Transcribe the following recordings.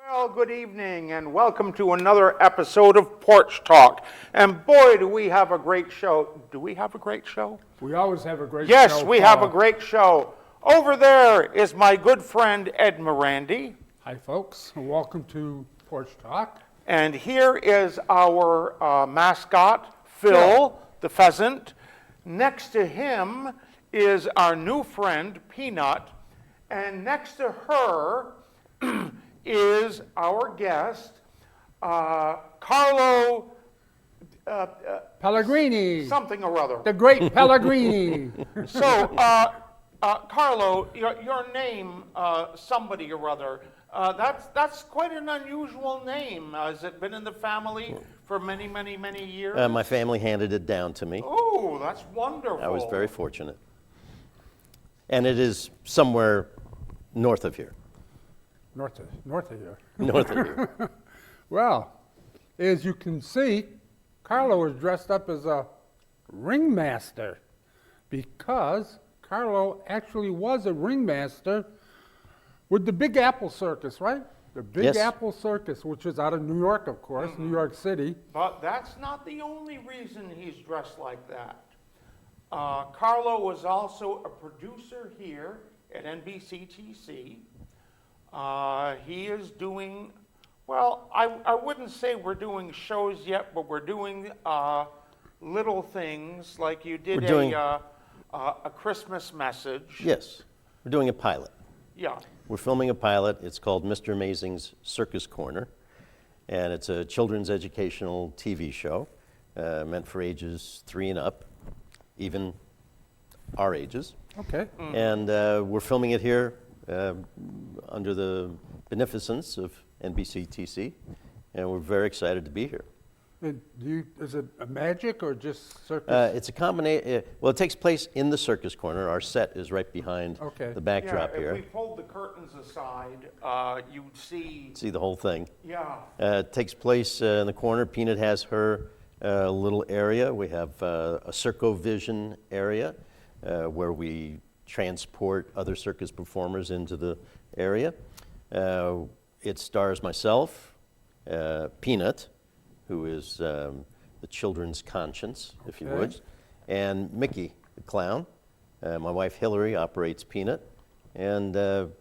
Well, good evening and welcome to another episode of Porch Talk. And boy, do we have a great show. Do we have a great show? We always have a great show. Yes, we have a great show. Over there is my good friend Ed Morandi. Hi, folks, and welcome to Porch Talk. And here is our mascot, Phil, the pheasant. Next to him is our new friend, Peanut. And next to her is our guest, Carlo Pellegrini. something or other. The great Pellegrini. So, Carlo, your name, somebody or other, that's quite an unusual name. Has it been in the family for many, many, many years? My family handed it down to me. Oh, that's wonderful. I was very fortunate. And it is somewhere north of here. North of here. North of here. Well, as you can see, Carlo is dressed up as a ringmaster because Carlo actually was a ringmaster with the Big Apple Circus, right? The Big Yes. Apple Circus, which is out of New York, of course, New York City. But that's not the only reason he's dressed like that. Carlo was also a producer here at NBCTC. He is doing, well, I wouldn't say we're doing shows yet, but we're doing little things like you did a Christmas message. Yes, we're doing a pilot. Yeah. We're filming a pilot. It's called Mr. Amazing's Circus Corner. And it's a children's educational TV show meant for ages 3 and up, even our ages. Okay. And we're filming it here under the beneficence of NBCTC, and we're very excited to be here. And is it a magic or just circus? It's a combination. Well, it takes place in the Circus Corner. Our set is right behind the backdrop yeah, here. if we pulled the curtains aside, you'd see. See the whole thing. Yeah. It takes place in the corner. Peanut has her little area. We have a Circovision area where we transport other circus performers into the area. It stars myself, Peanut, who is the children's conscience, if you would, and Mickey, the clown. My wife Hillary operates Peanut, and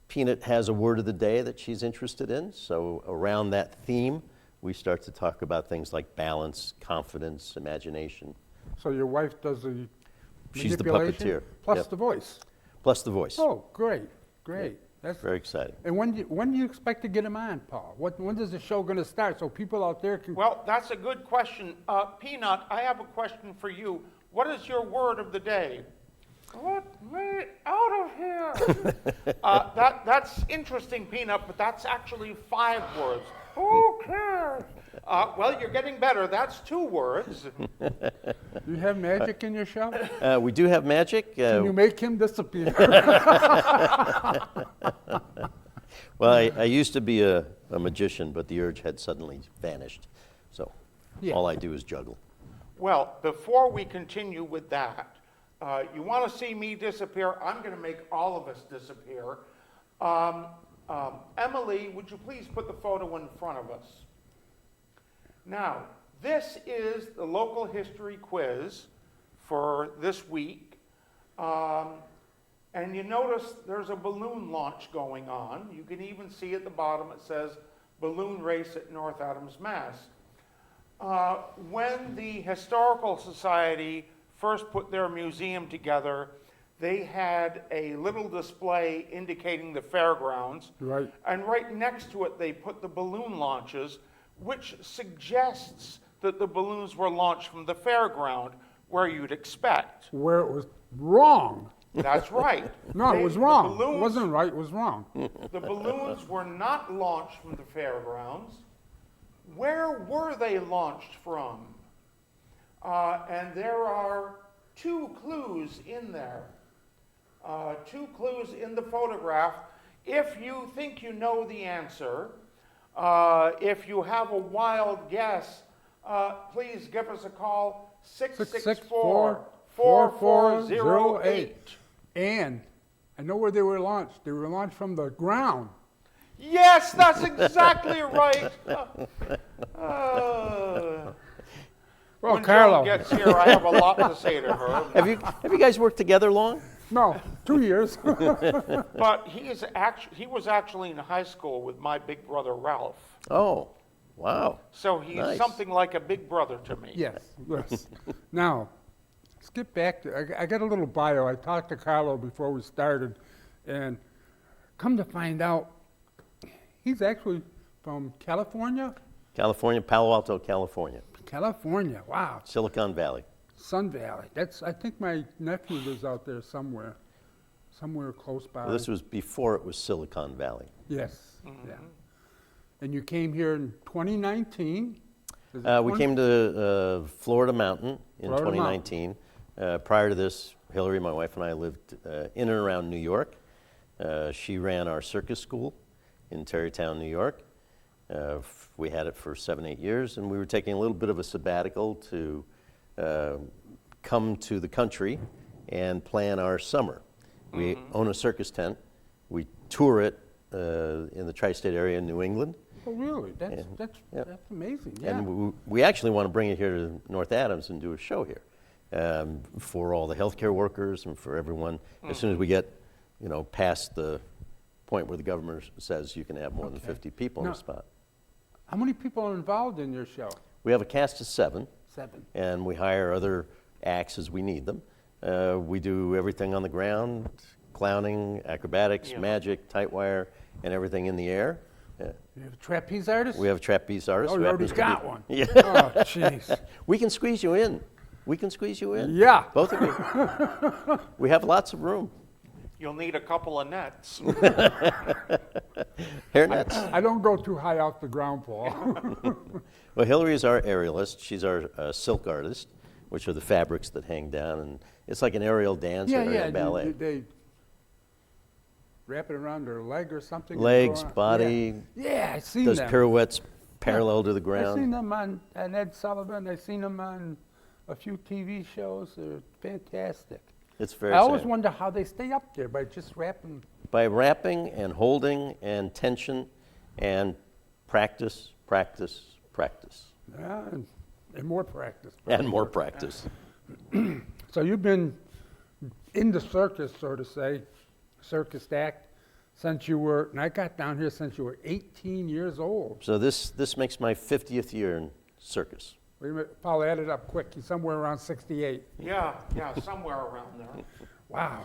Peanut has a word of the day that she's interested in, so around that theme, we start to talk about things like balance, confidence, imagination. So your wife does the She's the manipulation puppeteer. plus Yep. the voice. Plus the voice. Oh, great. That's Very exciting. And when do you expect to get him on, Paul? When is the show going to start so people out there can... Well, that's a good question. Peanut, I have a question for you. What is your word of the day? Let me out of here. That's interesting, Peanut, but that's actually 5 words. Who cares? Well, you're getting better. That's 2 words. You have magic in your show? We do have magic. Can you make him disappear? Well, I used to be a magician, but the urge had suddenly vanished. So all I do is juggle. Well, before we continue with that, you want to see me disappear? I'm going to make all of us disappear. Emily, would you please put the photo in front of us? Now, this is the local history quiz for this week. And you notice there's a balloon launch going on. You can even see at the bottom it says balloon race at North Adams, Mass. When the Historical Society first put their museum together, they had a little display indicating the fairgrounds. Right. And right next to it, they put the balloon launches, which suggests that the balloons were launched from the fairground, where you'd expect. Where it was wrong. That's right. No, it was wrong. It wasn't right, it was wrong. The balloons were not launched from the fairgrounds. Where were they launched from? And there are 2 clues in there. 2 clues in the photograph. If you think you know the answer, if you have a wild guess, please give us a call, 664-4408. And I know where they were launched. They were launched from the ground. Yes, that's exactly right. Well, when Carlo. Joan gets here, I have a lot to say to her. Have you guys worked together long? No, 2 years. But he was actually in high school with my big brother Ralph. Oh, wow. So he's Nice. something like a big brother to me. Yes, yes. Now, skip back to, I got a little bio. I talked to Carlo before we started, and come to find out, he's actually from California? California, Palo Alto, California. California, wow. Silicon Valley. Sun Valley. I think my nephew lives out there somewhere close by. Well, this was before it was Silicon Valley. Yes, yeah. And you came here in 2019? Is it We 20? came to Florida Mountain in Florida 2019. Prior to this, Hillary, my wife, and I lived in and around New York. She ran our circus school in Tarrytown, New York. We had it for 7-8 years, and we were taking a little bit of a sabbatical to come to the country and plan our summer. We own a circus tent. We tour it in the tri-state area in New England. Oh, really? That's amazing, yeah. And we actually want to bring it here to North Adams and do a show here for all the healthcare workers and for everyone. As soon as we get, past the point where the governor says you can have more than 50 people in Now, a spot. How many people are involved in your show? We have a cast of 7. 7. And we hire other acts as we need them. We do everything on the ground, clowning, acrobatics, magic, tight wire, and everything in the air. You have a trapeze artist? We have a trapeze artist. Oh, who you already happens to got be- one. Yeah. Oh, jeez. We can squeeze you in. We can squeeze you in. Yeah. Both of you. We have lots of room. You'll need a couple of nets. Hair nets. I don't go too high off the ground, Paul. Well, Hillary is our aerialist. She's our silk artist, which are the fabrics that hang down. And it's like an aerial dance or aerial ballet. They wrap it around their leg or something. and Legs, go on. body, Yeah, I seen those them. pirouettes parallel to the I ground. seen them on Ed Sullivan. I seen them on a few TV shows. They're fantastic. It's very I always sad. wonder how they stay up there by just wrapping. By wrapping and holding and tension and practice, practice, practice. Yeah, and more practice. And more practice. So you've been in the circus, so to say, circus act, since you were, and I got down here since you were 18 years old. So this makes my 50th year in circus. Wait a minute, Paul, add it up quick. You're somewhere around 68. Yeah, somewhere around there. Wow.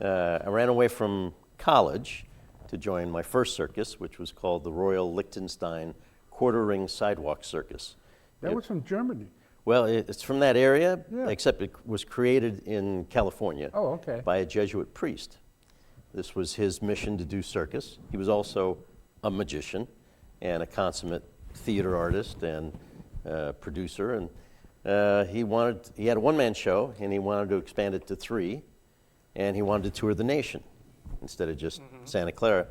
I ran away from college to join my first circus, which was called the Royal Liechtenstein Quarter Ring Sidewalk Circus. That was from Germany. Well, it's from that area, Yeah. except it was created in California Oh, okay. by a Jesuit priest. This was his mission to do circus. He was also a magician and a consummate theater artist and producer. And he had a one-man show, and he wanted to expand it to 3, and he wanted to tour the nation instead of just Santa Clara.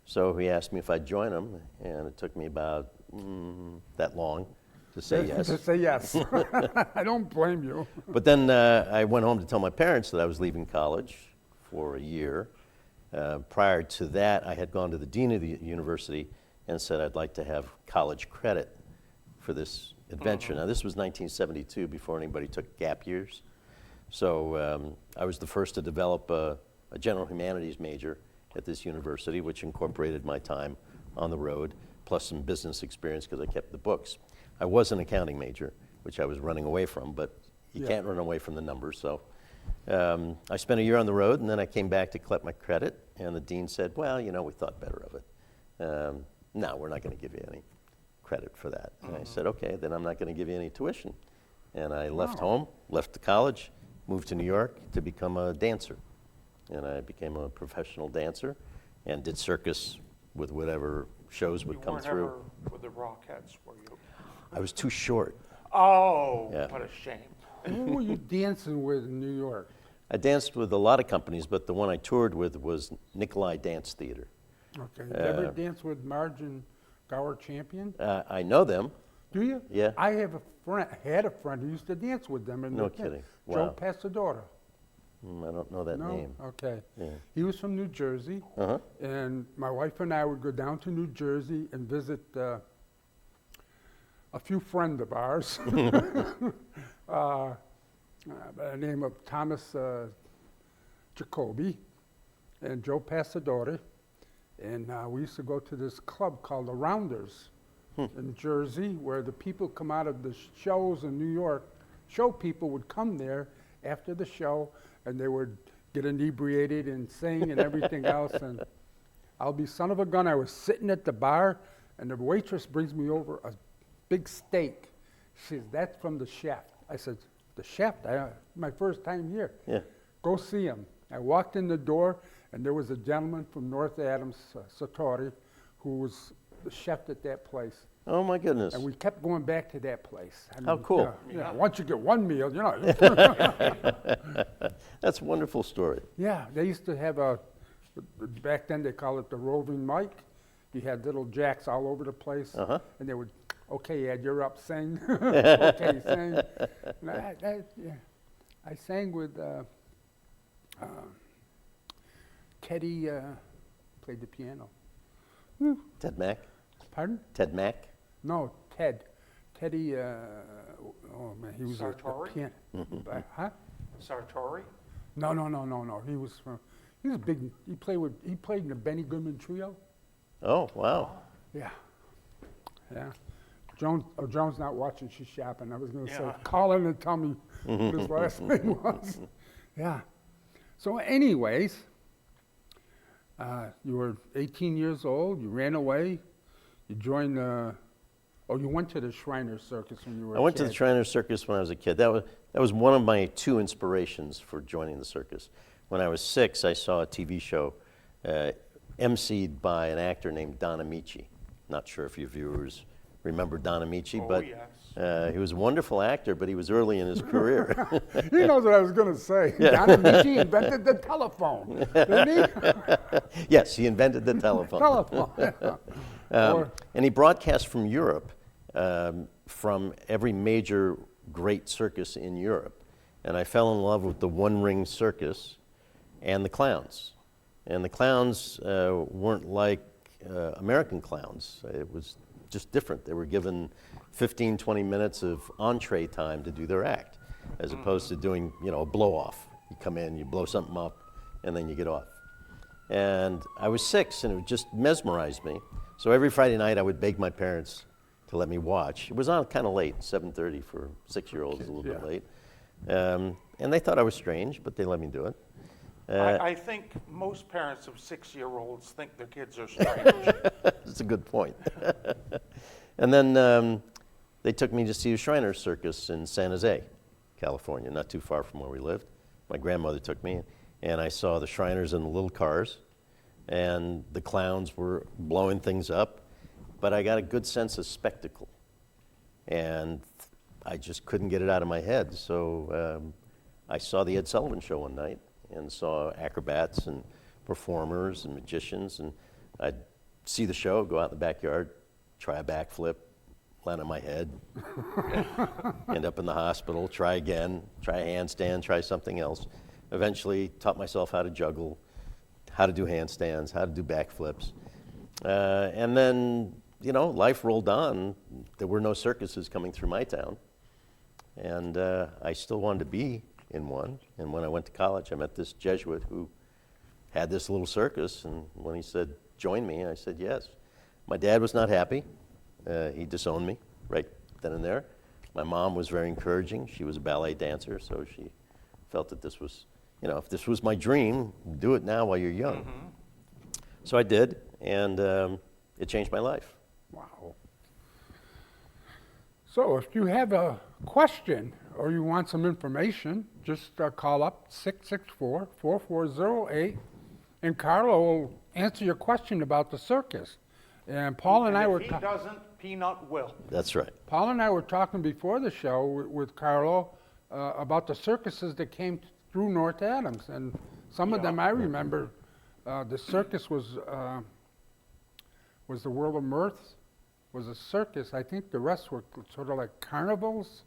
So he asked me if I'd join him, and it took me about that long to say yes. To say yes. I don't blame you. But then I went home to tell my parents that I was leaving college for a year. Prior to that, I had gone to the dean of the university and said I'd like to have college credit for this adventure. Now, this was 1972, before anybody took gap years. So I was the first to develop a general humanities major at this university, which incorporated my time on the road, plus some business experience because I kept the books. I was an accounting major, which I was running away from, but you can't run away from the numbers. So I spent a year on the road, and then I came back to collect my credit, and the dean said, well, we thought better of it. No, we're not going to give you any credit for that. And I said, okay, then I'm not going to give you any tuition. And I left home, left the college, moved to New York to become a dancer. And I became a professional dancer and did circus with whatever shows would come through. You weren't ever with the Rockettes, were you? I was too short. Oh, Yeah. what a shame. Who were you dancing with in New York? I danced with a lot of companies, but the one I toured with was Nikolai Dance Theater. Okay. You ever dance with Marge and Gower Champion? I know them. Do you? Yeah. I had a friend who used to dance with them. In No the tent. kidding. Joe Wow. Pasadora. I don't know that No? name. Okay. Yeah. He was from New Jersey, Uh-huh. and my wife and I would go down to New Jersey and visit a few friends of ours by the name of Thomas Jacoby and Joe Passadori. And we used to go to this club called the Rounders in Jersey, where the people come out of the shows in New York. Show people would come there after the show, and they would get inebriated and sing and everything else. And I'll be son of a gun. I was sitting at the bar, and the waitress brings me over a big steak. She says, "That's from the chef." I said, "The chef? My first time here." Yeah. Go see him. I walked in the door, and there was a gentleman from North Adams, Sartori, who was the chef at that place. Oh, my goodness. And we kept going back to that place. I How cool. Yeah, once you get one meal, you know. That's a wonderful story. Yeah, they used to have back then they called it the roving mic. You had little jacks all over the place, Uh-huh. and they would, "Okay, Ed, you're up, sing." Okay, sing. And I sang with Teddy, played the piano. Ted Mack? Pardon? Ted Mack? No, Teddy, oh man, he was a Sartori? piano. Huh? Sartori? No. He was big. He played in the Benny Goodman Trio. Oh, wow. Yeah. Joan's not watching, she's shopping. I was going to say, Yeah. call in and tell me what his last name was. Yeah. So anyways, you were 18 years old, you ran away, you joined you went to the Shriner Circus when you were I went to the Shriner Circus when I was a kid. That was one of my two inspirations for joining the circus. When I was 6, I saw a TV show emceed by an actor named Don Amici. Not sure if your viewers remember Don Amici, Oh, but yes. he was a wonderful actor, but he was early in his career. He knows what I was going to say. Don Amici invented the telephone, didn't he? Yes, he invented the telephone. Telephone. Yeah. And he broadcast from Europe, from every major great circus in Europe. And I fell in love with the one-ring circus and the clowns. And the clowns weren't like American clowns. It was just different. They were given 15, 20 minutes of entree time to do their act, as opposed to doing, a blow-off. You come in, you blow something up, and then you get off. And I was 6, and it just mesmerized me. So every Friday night, I would beg my parents to let me watch. It was on kind of late, 7:30 for 6-year-olds, a little bit late. And they thought I was strange, but they let me do it. I think most parents of 6-year-olds think their kids are strange. That's a good point. And then they took me to see a Shriner Circus in San Jose, California, not too far from where we lived. My grandmother took me, and I saw the Shriners in the little cars, and the clowns were blowing things up, but I got a good sense of spectacle. And I just couldn't get it out of my head. So I saw the Ed Sullivan Show one night and saw acrobats and performers and magicians, and I'd see the show, go out in the backyard, try a backflip, land on my head, end up in the hospital, try again, try a handstand, try something else. Eventually taught myself how to juggle, how to do handstands, how to do backflips. And then, life rolled on. There were no circuses coming through my town. And I still wanted to be in one. And when I went to college, I met this Jesuit who had this little circus. And when he said, "Join me," I said yes. My dad was not happy. He disowned me right then and there. My mom was very encouraging. She was a ballet dancer, so she felt that this was, if this was my dream, do it now while you're young. Mm-hmm. So I did, and it changed my life. Wow. So if you have a question or you want some information, just call up 664-4408, and Carlo will answer your question about the circus. And Paul and I were if he doesn't, Peanut will. That's right. Paul and I were talking before the show with Carlo about the circuses that came through North Adams, and some of them I remember. The circus was the World of Mirth, was a circus. I think the rest were sort of like carnivals.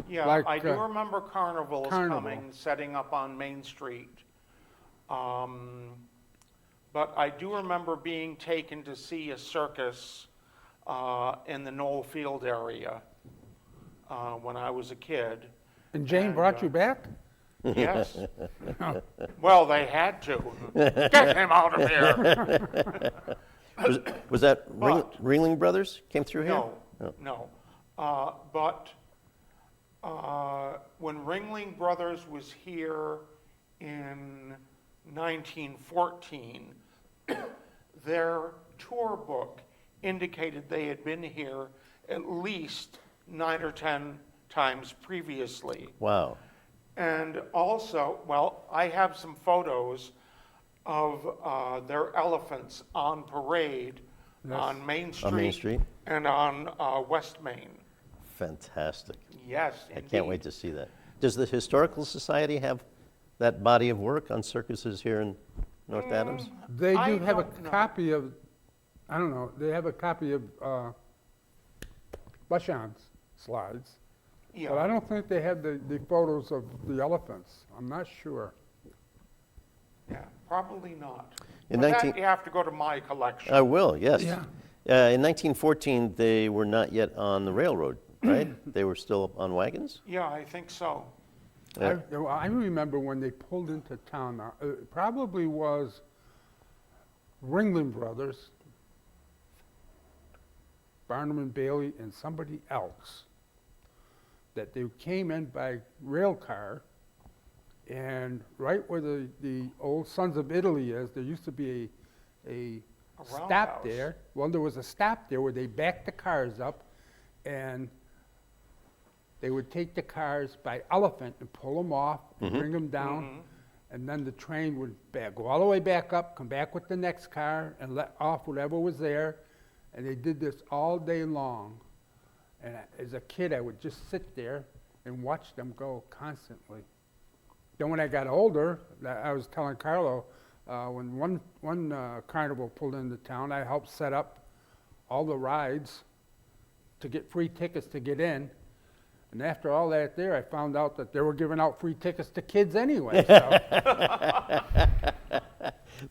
Yeah, Like, I do remember carnivals Carnival. coming, setting up on Main Street. But I do remember being taken to see a circus in the Knoll Field area when I was a kid. And Jane And, brought you back? Yes. Well, they had to. Get him out of here. Was that But- Ringling Brothers came through here? No. But when Ringling Brothers was here in 1914, their tour book indicated they had been here at least 9 or 10 times previously. Wow. And also, well, I have some photos of their elephants on parade on Main Street. On Main Street? And on West Main. Fantastic. Yes, I indeed. can't wait to see that. Does the Historical Society have that body of work on circuses here in North Adams? They I do have a don't know. copy of, I don't know, they have a copy of Bashan's slides. Yeah. But I don't think they have the photos of the elephants. I'm not sure. Yeah, probably not. In But 19 that you have to go to my collection. I will, yes. Yeah. In 1914, they were not yet on the railroad, right? They were still on wagons? Yeah, I think so. I remember when they pulled into town, it probably was Ringling Brothers, Barnum and Bailey, and somebody else, that they came in by rail car, and right where the old Sons of Italy is, there used to be a A stop roundhouse. there. Well, there was a stop there where they backed the cars up, and they would take the cars by elephant and pull them off and bring them down, and then the train would go all the way back up, come back with the next car, and let off whatever was there. And they did this all day long. And as a kid, I would just sit there and watch them go constantly. Then when I got older, I was telling Carlo, when one carnival pulled into town, I helped set up all the rides to get free tickets to get in. And after all that there, I found out that they were giving out free tickets to kids anyway. So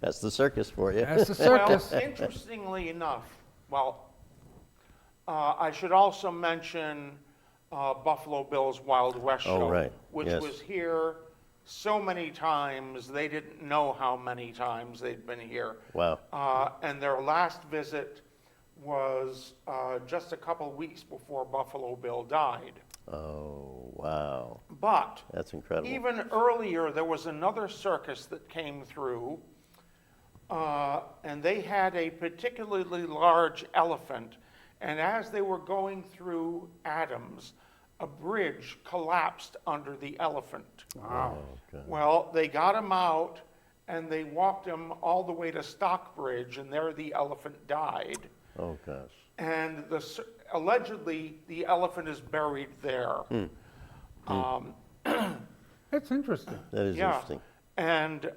That's the circus for you. that's the circus. Well, interestingly enough, I should also mention Buffalo Bill's Wild West Oh, Show, right. which Yes. was here so many times, they didn't know how many times they'd been here. Wow. And their last visit was just a couple weeks before Buffalo Bill died. Oh, wow. But That's incredible. even earlier, there was another circus that came through, and they had a particularly large elephant. And as they were going through Adams, a bridge collapsed under the elephant. Wow. Okay. Well, they got him out, and they walked him all the way to Stockbridge, and there the elephant died. Oh, gosh. And allegedly, the elephant is buried there. That's interesting. That is Yeah. interesting. And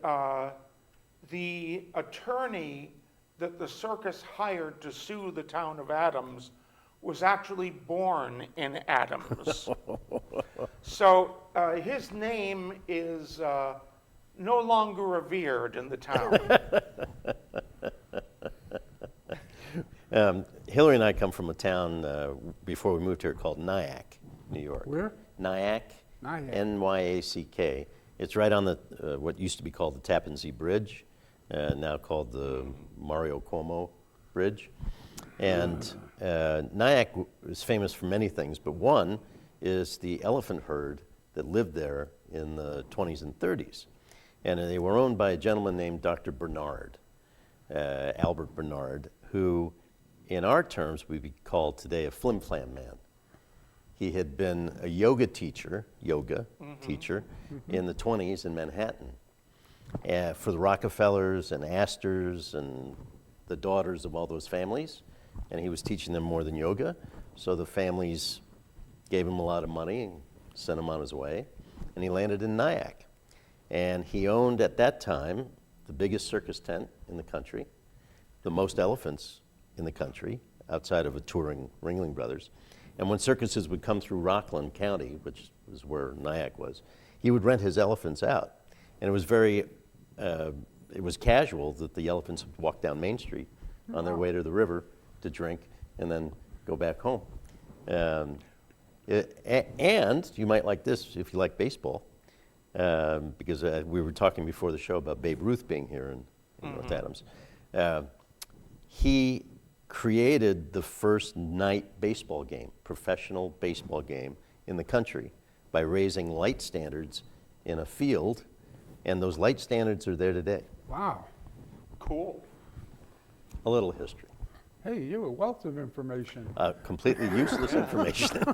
the attorney that the circus hired to sue the town of Adams was actually born in Adams. So his name is no longer revered in the town. Hillary and I come from a town before we moved here called Nyack, New York. Where? Nyack, Nyack. Nyack. It's right on the what used to be called the Tappan Zee Bridge, now called the Mario Cuomo Bridge. And Nyack is famous for many things, but one is the elephant herd that lived there in the 20s and 30s. And they were owned by a gentleman named Dr. Bernard, Albert Bernard, who in our terms would be called today a flim-flam man. He had been a yoga teacher in the 20s in Manhattan for the Rockefellers and Astors and the daughters of all those families. And he was teaching them more than yoga. So the families gave him a lot of money and sent him on his way. And he landed in Nyack. And he owned at that time the biggest circus tent in the country, the most elephants in the country, outside of a touring Ringling Brothers. And when circuses would come through Rockland County, which is where Nyack was, he would rent his elephants out. And it was it was casual that the elephants would walk down Main Street on their way to the river to drink and then go back home. And you might like this if you like baseball, because we were talking before the show about Babe Ruth being here in North Adams. He created the first night baseball game, professional baseball game in the country by raising light standards in a field, and those light standards are there today. Wow. Cool. A little history. Hey, you're a wealth of information. Completely useless information.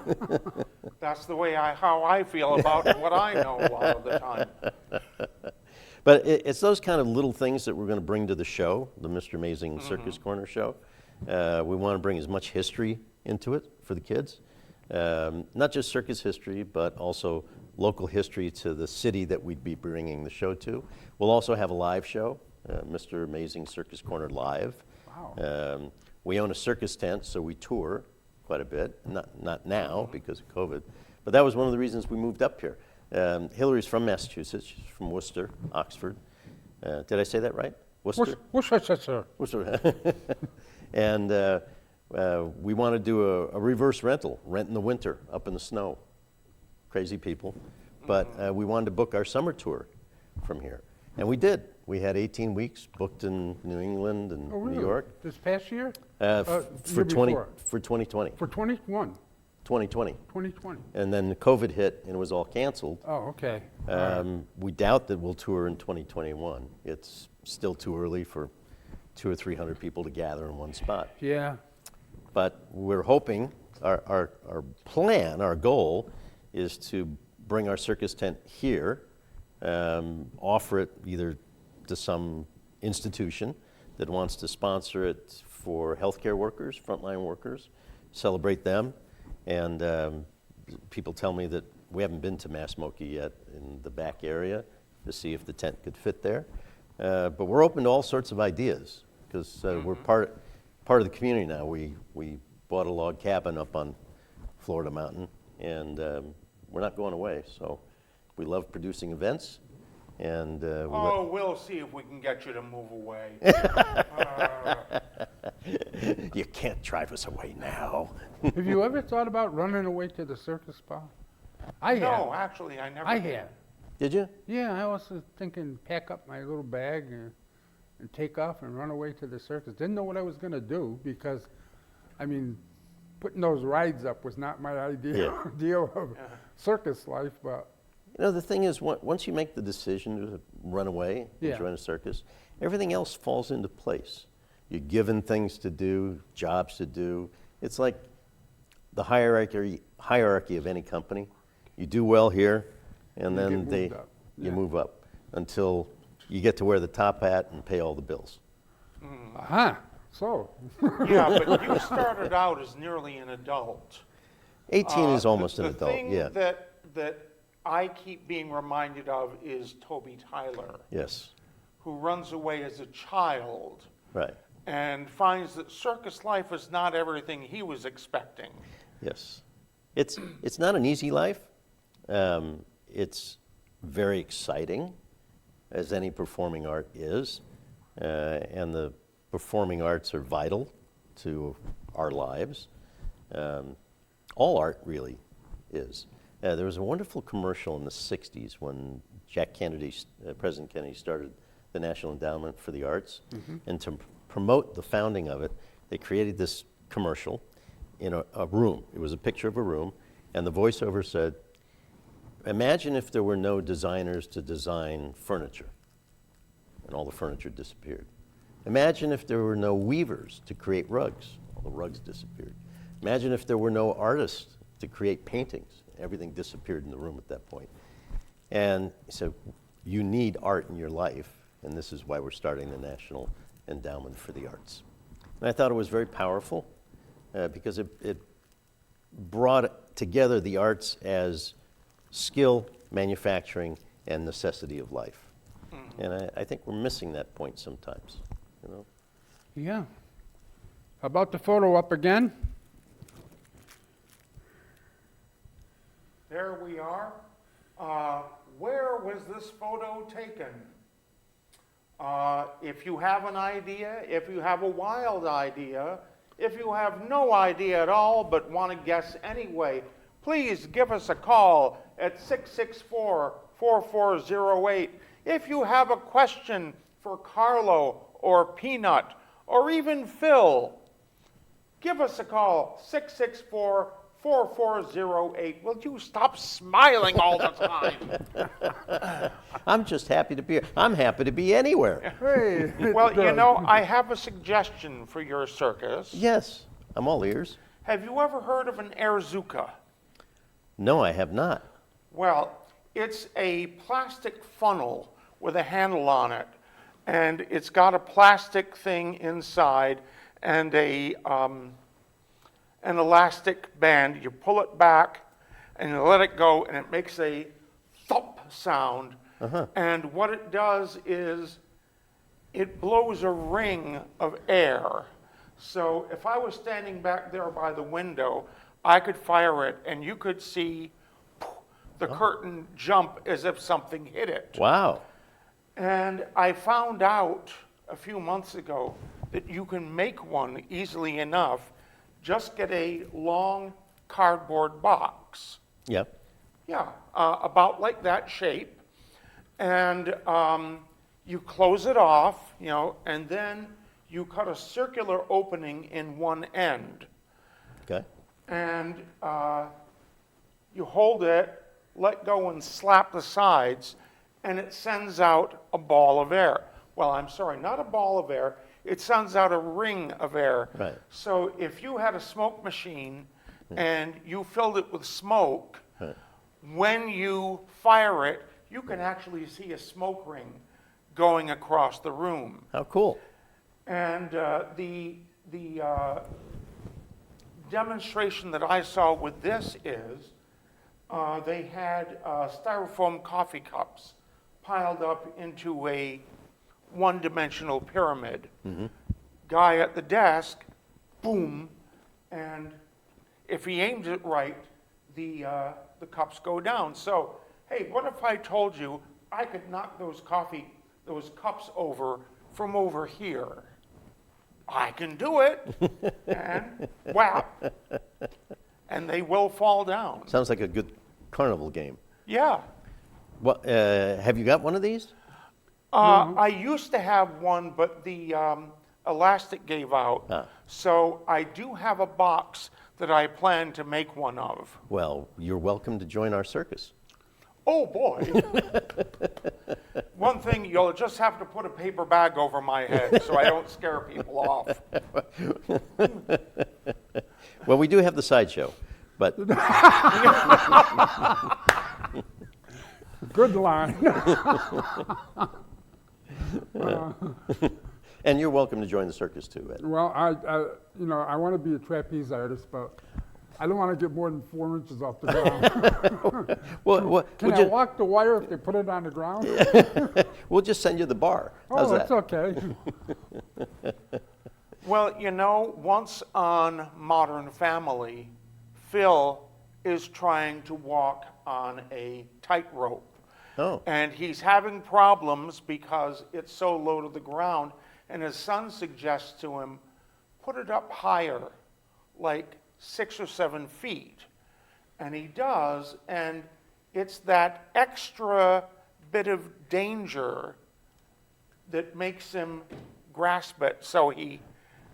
That's the way how I feel about what I know a lot of the time. But it's those kind of little things that we're going to bring to the show, the Mr. Amazing Circus Corner show. We want to bring as much history into it for the kids. Not just circus history, but also local history to the city that we'd be bringing the show to. We'll also have a live show, Mr. Amazing Circus Corner Live. Wow. We own a circus tent, so we tour quite a bit. Not now because of COVID, but that was one of the reasons we moved up here. Hillary's from Massachusetts. She's from Worcester, Oxford. Did I say that right? Worcester? Worcester. Worcester. And we want to do a reverse rental, rent in the winter, up in the snow. Crazy people. But we wanted to book our summer tour from here. And we did. We had 18 weeks booked in New England and Oh, really? New York. This past year? For Year 20 before? for 2020. For 21, 2020. 2020. And then COVID hit and it was all canceled. Oh, okay. We doubt that we'll tour in 2021. It's still too early for 200 or 300 people to gather in one spot. Yeah. But we're hoping, our plan, our goal is to bring our circus tent here, offer it either to some institution that wants to sponsor it for healthcare workers, frontline workers, celebrate them. And people tell me that we haven't been to Massmoky yet in the back area to see if the tent could fit there. But we're open to all sorts of ideas because we're part of the community now. We bought a log cabin up on Florida Mountain, and we're not going away. So we love producing events. And We'll see if we can get you to move away. you can't drive us away now. Have you ever thought about running away to the circus spa? I No, have. actually, I never I did. have. Did you? Yeah, I was thinking pack up my little bag and take off and run away to the circus. Didn't know what I was going to do because, I mean, putting those rides up was not my idea deal of circus life, but You know, the thing is, once you make the decision to run away and join a circus, everything else falls into place. You're given things to do, jobs to do. It's like the hierarchy of any company. You do well here, and then you move up until you get to wear the top hat and pay all the bills. aha, so. Yeah, but you started out as nearly an adult. 18 is almost an adult, yeah. The thing that I keep being reminded of is Toby Tyler, Yes, who runs away as a child right, and finds that circus life is not everything he was expecting. yes. It's not an easy life. It's very exciting, as any performing art is, and the performing arts are vital to our lives. All art really is. There was a wonderful commercial in the 60s when President Kennedy started the National Endowment for the Arts. And to promote the founding of it, they created this commercial in a room. It was a picture of a room, and the voiceover said, imagine if there were no designers to design furniture, and all the furniture disappeared. Imagine if there were no weavers to create rugs, all the rugs disappeared. Imagine if there were no artists to create paintings. Everything disappeared in the room at that point. And so you need art in your life, and this is why we're starting the National Endowment for the Arts. And I thought it was very powerful because it brought together the arts as skill, manufacturing, and necessity of life. And I think we're missing that point sometimes, you know. Yeah. How about the photo up again? there we are. Where was this photo taken? If you have an idea, if you have a wild idea, if you have no idea at all but want to guess anyway, please give us a call at 664-4408. If you have a question for Carlo or Peanut or even Phil, give us a call, 664-4408. Will you stop smiling all the time? I'm just happy to be here. I'm happy to be anywhere. Hey, Well, you know, I have a suggestion for your circus. Yes, I'm all ears. Have you ever heard of an air Zooka? No, I have not. Well, it's a plastic funnel with a handle on it, and it's got a plastic thing inside and an elastic band. You pull it back and you let it go, and it makes a thump sound. And what it does is it blows a ring of air. So if I was standing back there by the window, I could fire it, and you could see the curtain jump as if something hit it. Wow. And I found out a few months ago that you can make one easily enough. Just get a long cardboard box. Yep. Yeah, about like that shape. And you close it off, you know, and then you cut a circular opening in one end. Okay. And you hold it, let go and slap the sides, and it sends out a ball of air. Well, I'm sorry, not a ball of air. It sends out a ring of air. Right. So if you had a smoke machine and you filled it with smoke, when you fire it, you can actually see a smoke ring going across the room. How cool. And the demonstration that I saw with this is they had styrofoam coffee cups piled up into a one-dimensional pyramid. Guy at the desk, boom, and if he aims it right, the cups go down. So, hey, what if I told you I could knock those cups over from over here? I can do it, and whap, and they will fall down. Sounds like a good carnival game. Yeah. Well, have you got one of these? I used to have one, but the elastic gave out. So I do have a box that I plan to make one of. Well, you're welcome to join our circus. Oh, boy. One thing, you'll just have to put a paper bag over my head so I don't scare people off. Well, we do have the sideshow, but good line. and you're welcome to join the circus too, Ed. Well, I want to be a trapeze artist, but I don't want to get more than 4 inches off the ground. Well, Can I walk the wire if they put it on the ground? we'll just send you the bar. How's Oh, that's that? okay. Well, you know, once on Modern Family, Phil is trying to walk on a tightrope. Oh. And he's having problems because it's so low to the ground. And his son suggests to him, put it up higher, like 6 or 7 feet. And he does, and it's that extra bit of danger that makes him grasp it so he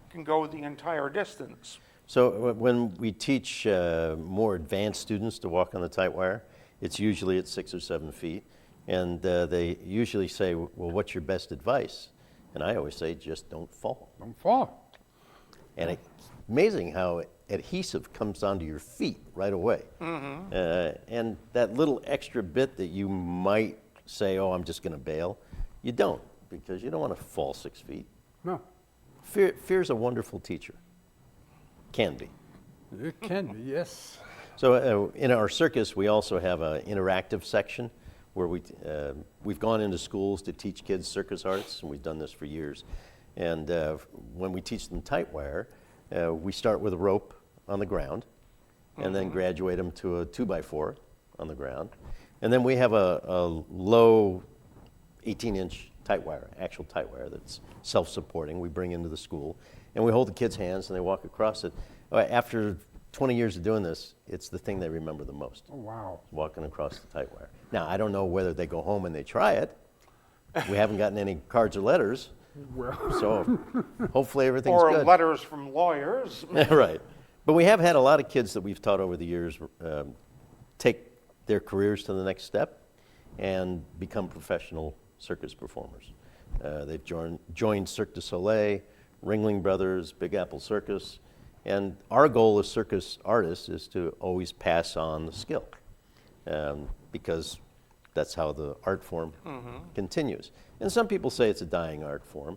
can go the entire distance. So when we teach more advanced students to walk on the tight wire, it's usually at 6 or 7 feet. And they usually say, well, what's your best advice? And I always say, just don't fall. Don't fall. And it's amazing how adhesive comes onto your feet right away. And that little extra bit that you might say, oh, I'm just going to bail, you don't, because you don't want to fall 6 feet. No, Fear's a wonderful teacher. Can be. it can be, yes. So in our circus, we also have an interactive section where we've gone into schools to teach kids circus arts, and we've done this for years. And when we teach them tight wire, we start with a rope on the ground and then graduate them to a 2x4 on the ground. And then we have a low 18-inch tight wire, actual tight wire that's self-supporting. We bring into the school, and we hold the kids' hands, and they walk across it. After 20 years of doing this, it's the thing they remember the most. Oh, wow. Walking across the tight wire. Now, I don't know whether they go home and they try it. We haven't gotten any cards or letters, Well, so hopefully everything's good. Or letters from lawyers. Right. But we have had a lot of kids that we've taught over the years take their careers to the next step and become professional circus performers. They've joined Cirque du Soleil, Ringling Brothers, Big Apple Circus, and our goal as circus artists is to always pass on the skill, because that's how the art form continues. And some people say it's a dying art form.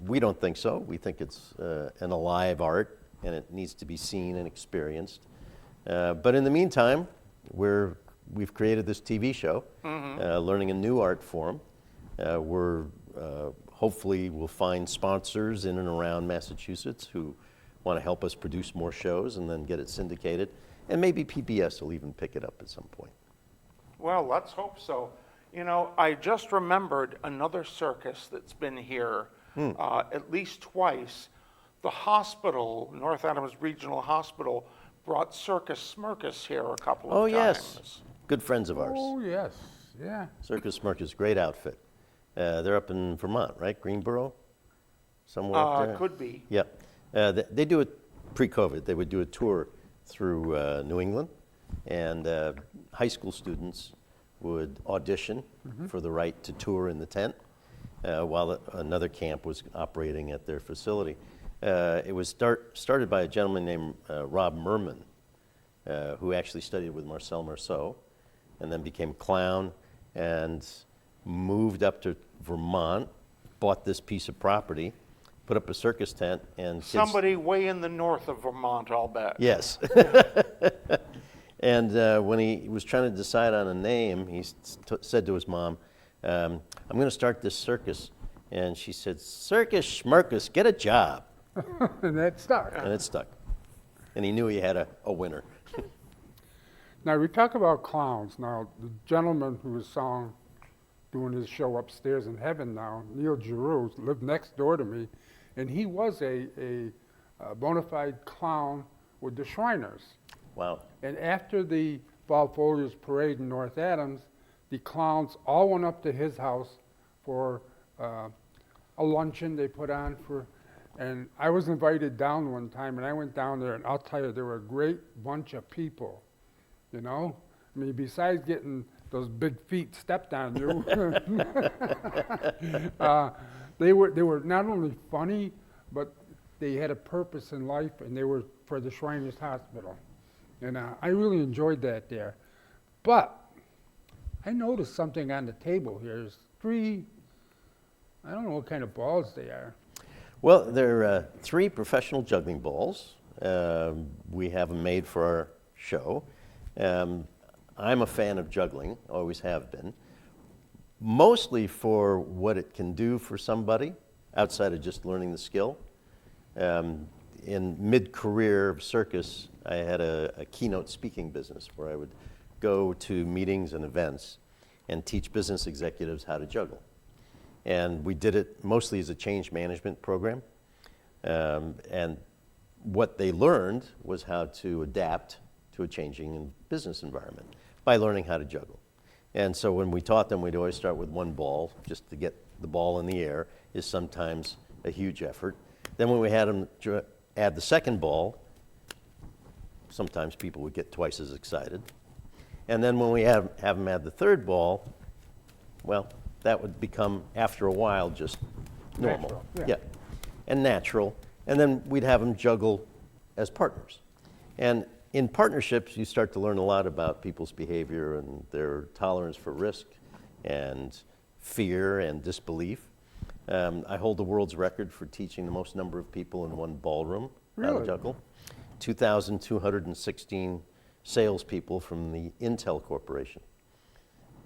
We don't think so. We think it's an alive art, and it needs to be seen and experienced. But in the meantime, we've created this TV show, learning a new art form. We're hopefully we'll find sponsors in and around Massachusetts who want to help us produce more shows and then get it syndicated. And maybe PBS will even pick it up at some point. Well, let's hope so. You know, I just remembered another circus that's been here at least twice. The hospital, North Adams Regional Hospital, brought Circus Smirkus here a couple of times. Oh, yes. Good friends of ours. oh, yes, yeah. Circus Smirkus, great outfit. They're up in Vermont, right? Greenboro? Somewhere up there? Could be. Yeah. They do it pre-COVID. They would do a tour through New England, and high school students would audition for the right to tour in the tent while another camp was operating at their facility. It was started by a gentleman named Rob Merman, who actually studied with Marcel Marceau, and then became clown and moved up to Vermont, bought this piece of property, put up a circus tent, and kids. Somebody way in the north of Vermont, I'll bet. Yes. And when he was trying to decide on a name, he said to his mom, I'm going to start this circus. And she said, Circus Schmirkus, get a job. And that stuck. And it stuck. And he knew he had a winner. Now, we talk about clowns. Now, the gentleman who was doing his show upstairs in heaven now, Neil Giroux, lived next door to me, and he was a bona fide clown with the Shriners. Wow. And after the Balfolios parade in North Adams, the clowns all went up to his house for a luncheon they put on and I was invited down one time, and I went down there, and I'll tell you, there were a great bunch of people, you know? I mean, besides getting those big feet stepped on you, they were not only funny, but they had a purpose in life, and they were for the Shriners Hospital. And I really enjoyed that there. But I noticed something on the table here. There's 3, I don't know what kind of balls they are. Well, there are 3 professional juggling balls. We have them made for our show. I'm a fan of juggling, always have been, mostly for what it can do for somebody outside of just learning the skill. In mid-career of circus, I had a keynote speaking business where I would go to meetings and events and teach business executives how to juggle. And we did it mostly as a change management program. And what they learned was how to adapt to a changing business environment by learning how to juggle. And so when we taught them, we'd always start with one ball. Just to get the ball in the air is sometimes a huge effort. Then when we had them add the second ball, sometimes people would get twice as excited. And then when we have them add the third ball, well, that would become, after a while, just normal. Natural, yeah. And natural. And then we'd have them juggle as partners. And in partnerships, you start to learn a lot about people's behavior and their tolerance for risk and fear and disbelief. I hold the world's record for teaching the most number of people in one ballroom how to Really? juggle. 2,216 salespeople from the Intel Corporation.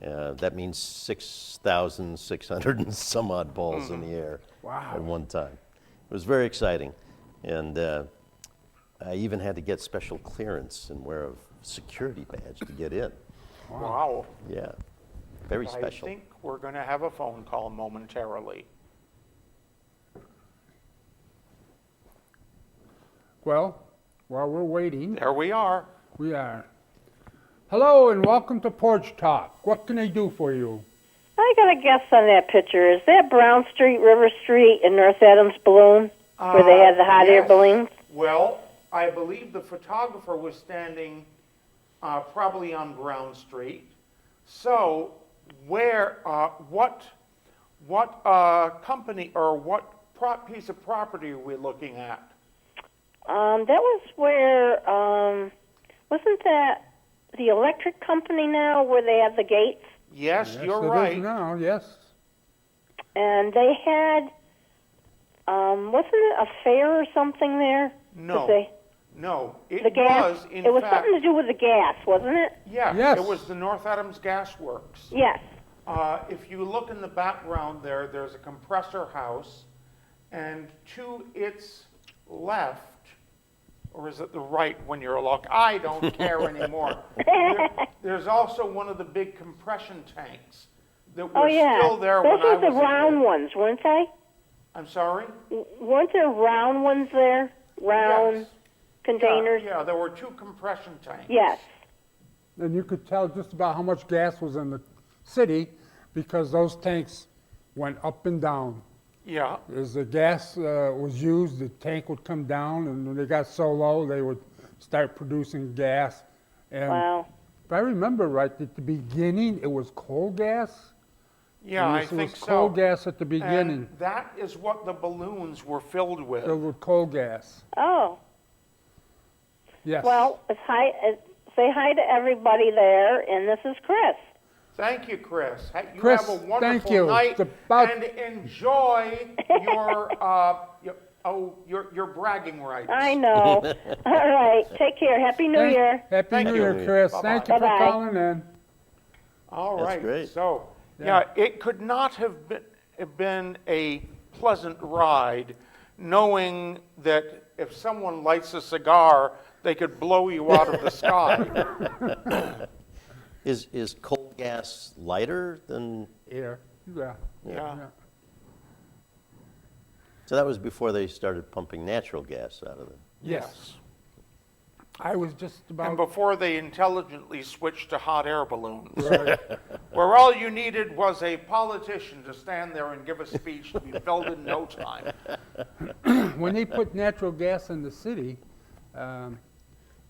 That means 6,600 and some odd balls in the air Wow. at one time. It was very exciting. And I even had to get special clearance and wear a security badge to get in. Wow. Yeah, very special. I think we're going to have a phone call momentarily. Well, while we're waiting, There we are. we are. Hello and welcome to Porch Talk. What can I do for you? I got a guess on that picture. Is that Brown Street, River Street, and North Adams balloon where they had the hot air Yes. balloons? Well, I believe the photographer was standing probably on Brown Street. So, where, what company or what piece of property are we looking at? That was where, wasn't that the electric company now where they have the gates? Yes, Yes, you're it is right. now, yes. And they had, wasn't it a fair or something there? 'Cause No, they- no, the it gas. was in it was fact. something to do with the gas, wasn't it? Yeah, Yes. it was the North Adams Gas Works. Yes. If you look in the background there, there's a compressor house, and to its left, or is it the right when you're along? I don't care anymore. There's also one of the big compression tanks that Oh were yeah. still there Those when I were the was a round kid. ones, weren't they? I'm sorry? Weren't there round ones there? Round Yes. containers? Yeah, there were two compression tanks. Yes. And you could tell just about how much gas was in the city because those tanks went up and down. Yeah, As the gas was used, the tank would come down, and when they got so low, they would start producing gas. And Wow. if I remember right, at the beginning, it was coal gas. yeah, I Yes, it think was so. coal gas at the beginning, And that is what the balloons were filled with. filled with coal gas. Oh. Yes. Well, say hi to everybody there, and this is Chris. Thank you, Chris. You Chris, have a thank wonderful you. night It's about- and enjoy your bragging rights. I know. All right. Take care. Happy New Year. Happy Thank New you. Year, Chris. Bye-bye. Thank you for Bye-bye. calling in. All That's right. great. So, Yeah. it could not have been a pleasant ride, knowing that if someone lights a cigar, they could blow you out of the sky. Is coal gas lighter than, Air. Yeah. Yeah. so that was before they started pumping natural gas out of it? Yes. I was just And about. before they intelligently switched to hot air balloons, Right. where all you needed was a politician to stand there and give a speech to be filled in no time. When they put natural gas in the city,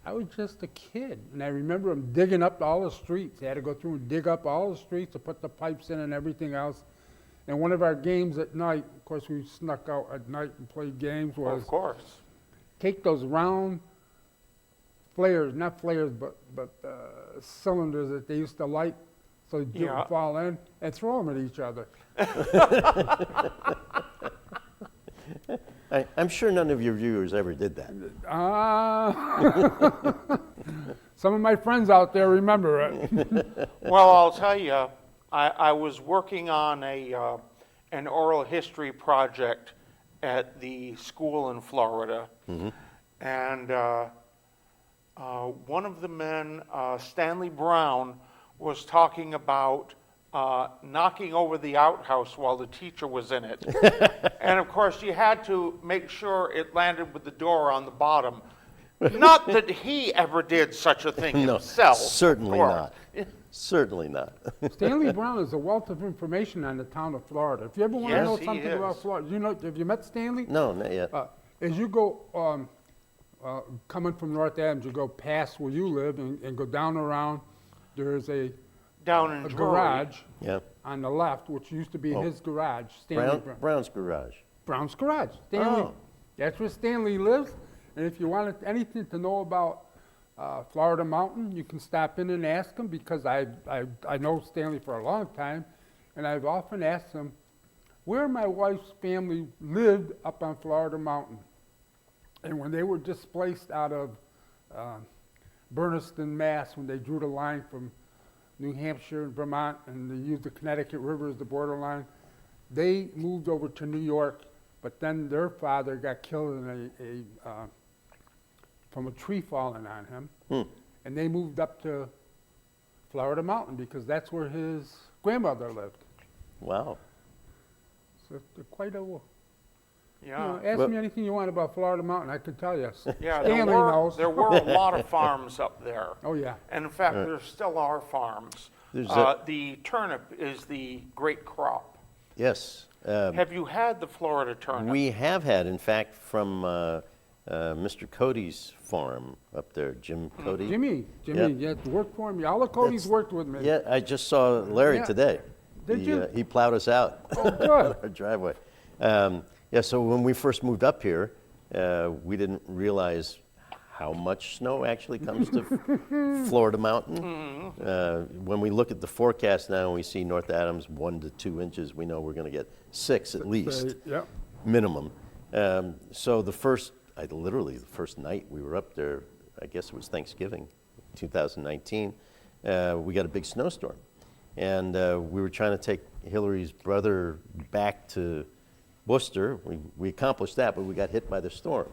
I was just a kid, and I remember them digging up all the streets. They had to go through and dig up all the streets to put the pipes in and everything else. And one of our games at night, of course, we snuck out at night and played games, was Of course. take those round flares, not flares, but cylinders that they used to light so they Yeah. didn't fall in, and throw them at each other. I'm sure none of your viewers ever did that. Some of my friends out there remember it. Well, I'll tell you, I was working on an oral history project at the school in Florida, and one of the men, Stanley Brown, was talking about knocking over the outhouse while the teacher was in it. And of course, you had to make sure it landed with the door on the bottom. Not that he ever did such a thing No, himself. of certainly course. not. Certainly not. Stanley Brown is a wealth of information on the town of Florida. If you ever want to Yes, know he something about is. Florida, have you met Stanley? No, not yet. As you go, coming from North Adams, you go past where you live and go down around, there's a Down in a Drury. garage Yeah. on the left, which used to be Oh. his garage, Stanley Brown's garage. Brown's garage. Stanley, Oh. that's where Stanley lives. And if you wanted anything to know about Florida Mountain, you can stop in and ask him, because I know Stanley for a long time, and I've often asked him where my wife's family lived up on Florida Mountain. And when they were displaced out of Berniston, Mass, when they drew the line from New Hampshire and Vermont, and they used the Connecticut River as the borderline, they moved over to New York, but then their father got killed in a from a tree falling on him. Hmm. And they moved up to Florida Mountain because that's where his grandmother lived. Wow. So they're quite a, Yeah. ask Well- me anything you want about Florida Mountain, I can tell you. Yeah, Stanley knows. there were a lot of farms up there. Oh, yeah. And in fact, there still are farms. There's The turnip is the great crop. Yes. Have you had the Florida turnip? We have had, in fact, from Mr. Cody's farm up there, Jim Cody. Jimmy, Yep. yeah, worked for me. All the Codys That's- worked with me. Yeah, I just saw Larry Yeah. today. Did you? He plowed us out. Oh, good. Our driveway. Yeah, so when we first moved up here, we didn't realize how much snow actually comes to Florida Mountain. When we look at the forecast now and we see North Adams 1 to 2 inches, we know we're going to get 6 at least, Yep. minimum. So literally the first night we were up there, I guess it was Thanksgiving, 2019, we got a big snowstorm. And we were trying to take Hillary's brother back to Worcester. We accomplished that, but we got hit by the storm.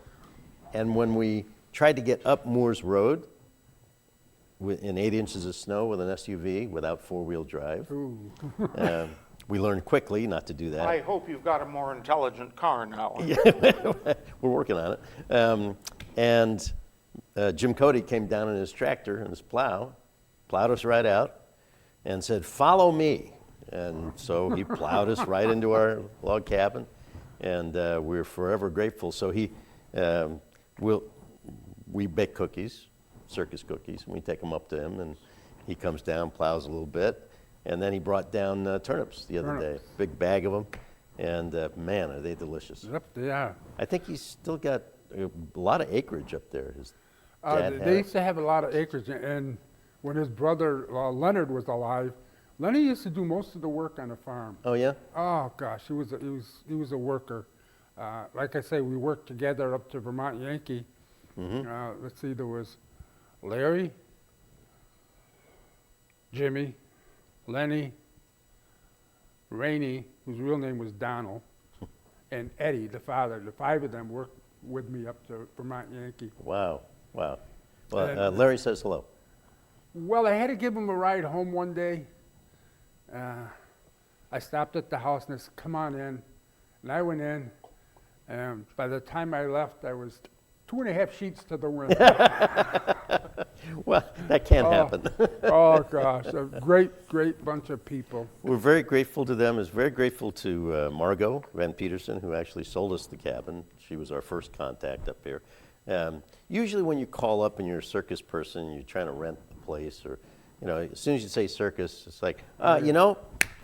And when we tried to get up Moores Road in 8 inches of snow with an SUV without four-wheel drive, we learned quickly not to do that. I hope you've got a more intelligent car now. We're working on it. And Jim Cody came down in his tractor and his plow, plowed us right out, and said, "Follow me." And so he plowed us right into our log cabin, and we're forever grateful. So we bake cookies, Circus cookies, and we take them up to him, and he comes down, plows a little bit, and then he brought down turnips the other day, big bag of them, and man, are they delicious. Yep, they are. I think he's still got a lot of acreage up there. His dad had They it. used to have a lot of acreage, and when his brother Leonard was alive, Lenny used to do most of the work on the farm. Oh, yeah? Oh gosh, he was a worker. Like I say, we worked together up to Vermont Yankee. Let's see, there was Larry, Jimmy, Lenny, Rainey, whose real name was Donald, and Eddie, the father. The 5 of them worked with me up to Vermont Yankee. Wow, wow. Well, Larry says hello. Well, I had to give him a ride home one day. I stopped at the house and I said, "Come on in." And I went in, and by the time I left, I was 2.5 sheets to the wind. Well, that can't happen. Oh, gosh, a great, great bunch of people. We're very grateful to them. We're very grateful to Margot Van Peterson, who actually sold us the cabin. She was our first contact up here. Usually when you call up and you're a Circus person, you're trying to rent the place, or as soon as you say Circus, it's like,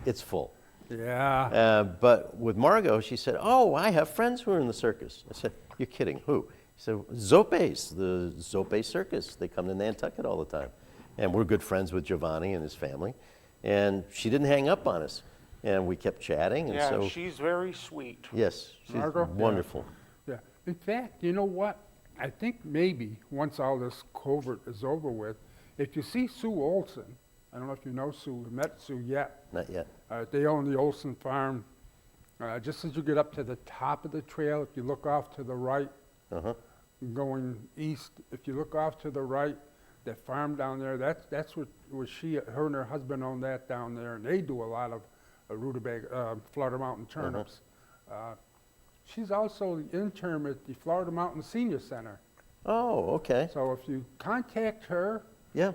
it's full. Yeah. But with Margot, she said, "Oh, I have friends who are in the Circus." I said, "You're kidding, who?" She said, "Zopes, the Zope Circus. They come to Nantucket all the time." And we're good friends with Giovanni and his family. And she didn't hang up on us. And we kept chatting. And Yeah, so, she's very sweet. yes, she's Margot? wonderful. Yeah. In fact, you know what? I think maybe once all this covert is over with, if you see Sue Olson, I don't know if you know Sue, or met Sue yet. Not yet. They own the Olson farm. Just as you get up to the top of the trail, if you look off to the right, Uh-huh. going east, if you look off to the right, that farm down there, that's what her and her husband own that down there, and they do a lot of rutabaga, Florida Mountain turnips. She's also the intern at the Florida Mountain Senior Center. Oh, okay. So if you contact her, Yeah.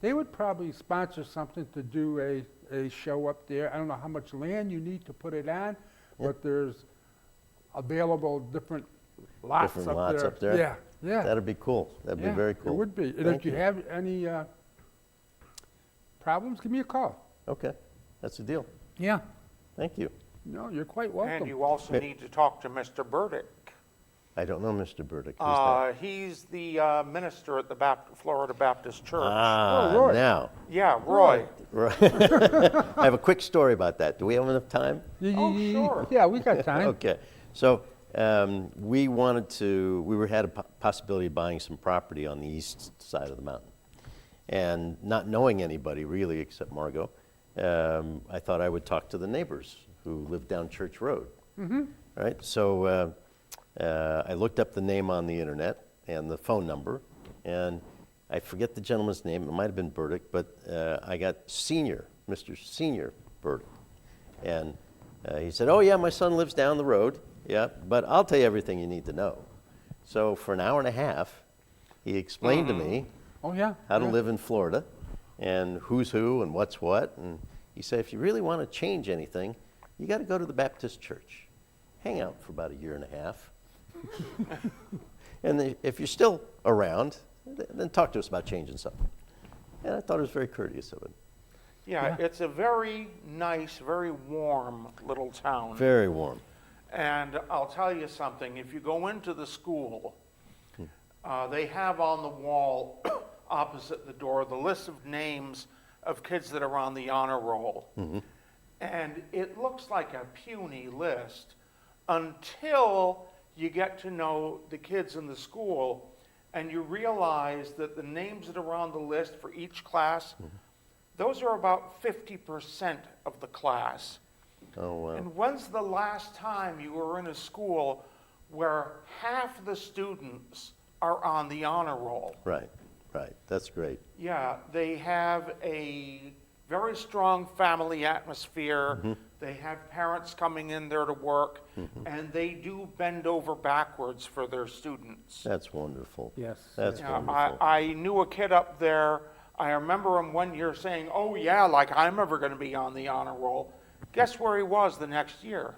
they would probably sponsor something to do a show up there. I don't know how much land you need to put it on, but there's available different lots Different up lots there. up there? Yeah, yeah. That'd be cool. That'd be very cool. It would be. And Thank if you you. have any problems, give me a call. Okay. That's the deal. Yeah. Thank you. No, you're quite welcome. And you also need to talk to Mr. Burdick. I don't know Mr. Burdick. Who's that? He's the minister at the Florida Baptist Church. Roy. Now. Yeah, Roy. Right. I have a quick story about that. Do we have enough time? Oh, sure. Yeah, we got time. Okay. So we had a possibility of buying some property on the east side of the mountain. And not knowing anybody really except Margot, I thought I would talk to the neighbors who live down Church Road. Mm-hmm. Right? So I looked up the name on the internet, and the phone number, and I forget the gentleman's name. It might have been Burdick, but I got Mr. Senior Burdick. And he said, oh, yeah, my son lives down the road. Yeah, but I'll tell you everything you need to know. So for an hour and a half, he explained to me Oh, yeah. how to yeah. live in Florida and who's who and what's what. And he said, if you really want to change anything, you got to go to the Baptist church. Hang out for about a year and a half. And if you're still around, then talk to us about changing something. And I thought it was very courteous of him. Yeah, it's a very nice, very warm little town. Very warm. And I'll tell you something, if you go into the school, they have on the wall opposite the door the list of names of kids that are on the honor roll. And it looks like a puny list until you get to know the kids in the school and you realize that the names that are on the list for each class, those are about 50% of the class. Oh, wow. And when's the last time you were in a school where half the students are on the honor roll? Right, right. That's great. Yeah, they have a very strong family atmosphere. They have parents coming in there to work, and they do bend over backwards for their students. That's wonderful. Yes. That's Yeah, wonderful. I knew a kid up there. I remember him one year saying, oh yeah, like I'm ever going to be on the honor roll. Guess where he was the next year?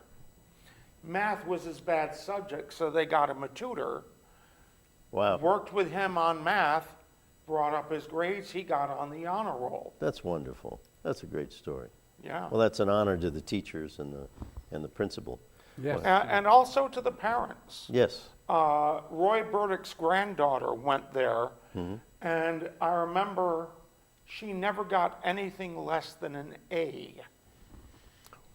Math was his bad subject, so they got him a tutor. Wow. Worked with him on math, brought up his grades, he got on the honor roll. That's wonderful. That's a great story. Yeah. Well, that's an honor to the teachers and the principal. Yes. And also to the parents. Yes. Roy Burdick's granddaughter went there, and I remember she never got anything less than an A.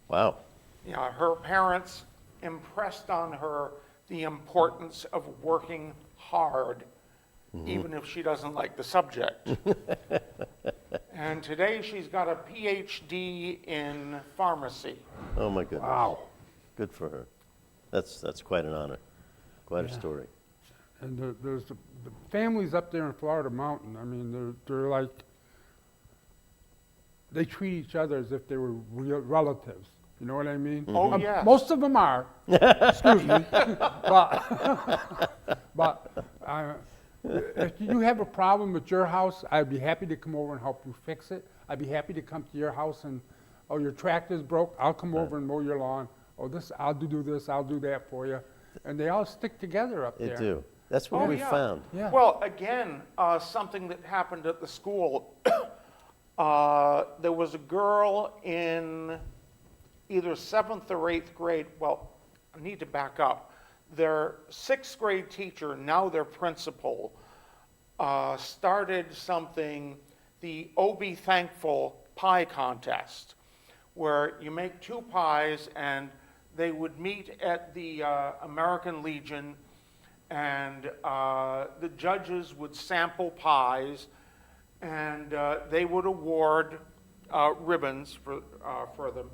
Wow. Yeah, her parents impressed on her the importance of working hard, even if she doesn't like the subject. And today she's got a PhD in pharmacy. Oh, my goodness. Wow. Good for her. That's quite an honor. Quite a story. And there's the families up there in Florida Mountain. I mean, they're like, they treat each other as if they were real relatives. You know what I mean? Oh, yes. Most of them are. Excuse me. But if you have a problem at your house, I'd be happy to come over and help you fix it. I'd be happy to come to your house and, oh, your tractor's broke, I'll come over and mow your lawn. Oh, I'll do this, I'll do that for you. And they all stick together up They there. do. That's what Oh, we yeah. found. Yeah. Well, again, something that happened at the school, there was a girl in either 7th or 8th grade. Well, I need to back up. Their 6th grade teacher, now their principal, started something, the Oh Be Thankful pie contest, where you make 2 pies and they would meet at the American Legion, and the judges would sample pies, and they would award ribbons for them.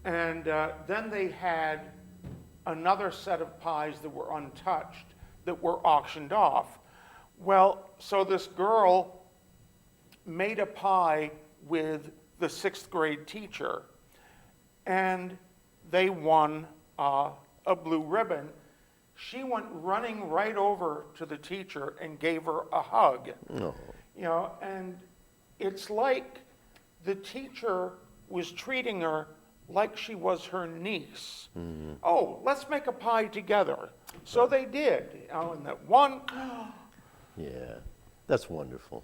And then they had another set of pies that were untouched that were auctioned off. Well, so this girl made a pie with the 6th grade teacher, and they won a blue ribbon. She went running right over to the teacher and gave her a hug. No. You know, and it's like the teacher was treating her like she was her niece. Oh, let's make a pie together. So they did. You know, and that one, Yeah. That's wonderful.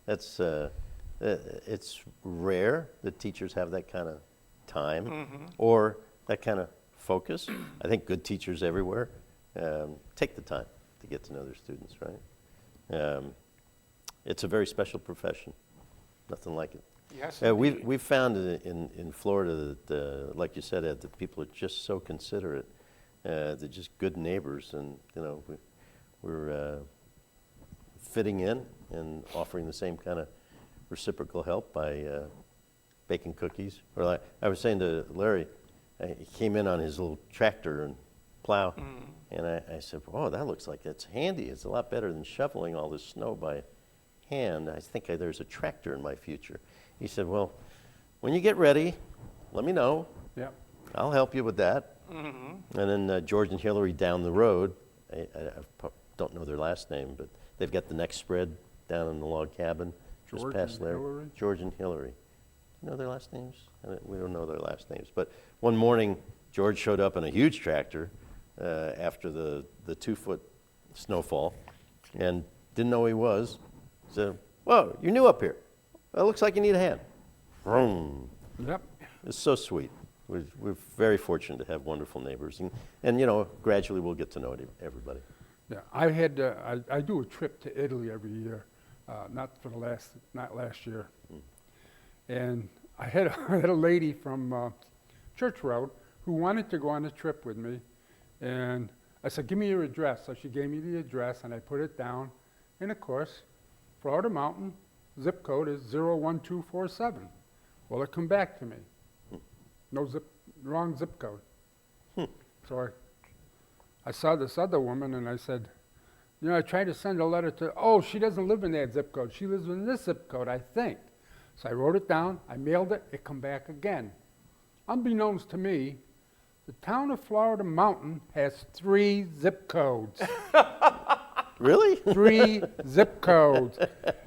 That's it's rare that teachers have that kind of time or that kind of focus. I think good teachers everywhere take the time to get to know their students, right? It's a very special profession. Nothing like it. yes, We've found in Florida that, like you said, Ed, that people are just so considerate. They're just good neighbors, and you know we're fitting in and offering the same kind of reciprocal help by baking cookies. Or like I was saying to Larry, he came in on his little tractor and plow. And I said, oh, that looks like it's handy. It's a lot better than shoveling all this snow by hand. I think there's a tractor in my future. He said, well, when you get ready, let me know. Yep. I'll help you with that. And then George and Hillary down the road, I don't know their last name, but they've got the next spread down in the log cabin just George past and there. Hillary? George and Hillary. You know their last names? We don't know their last names. But one morning, George showed up in a huge tractor after the 2-foot snowfall and didn't know who he was. Said, whoa, you're new up here. Well, it looks like you need a hand. Vroom. Yep. It's so sweet. We're very fortunate to have wonderful neighbors. And you know, gradually we'll get to know everybody. Yeah, I do a trip to Italy every year, not last year. And I had a lady from Church Road who wanted to go on a trip with me, and I said, give me your address. So she gave me the address, and I put it down. And of course, Florida Mountain, zip code is 01247. Well, it come back to me. Wrong zip code. So I saw this other woman, and I said, you know, I tried to send a letter to, she doesn't live in that zip code. She lives in this zip code, I think. So I wrote it down, I mailed it, it come back again. Unbeknownst to me, the town of Florida Mountain has 3 zip codes. Really? 3 zip codes.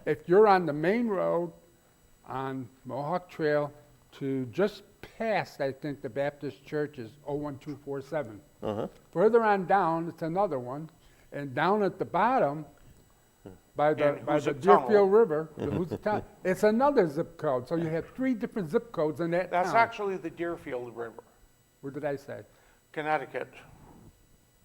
If you're on the main road on Mohawk Trail to just past, I think, the Baptist church is 01247. Further on down, it's another one. And down at the bottom, by the Deerfield River, the Housatonic, it's another zip code. So you have 3 different zip codes in that That's town. actually the Deerfield River, What did I say? Connecticut.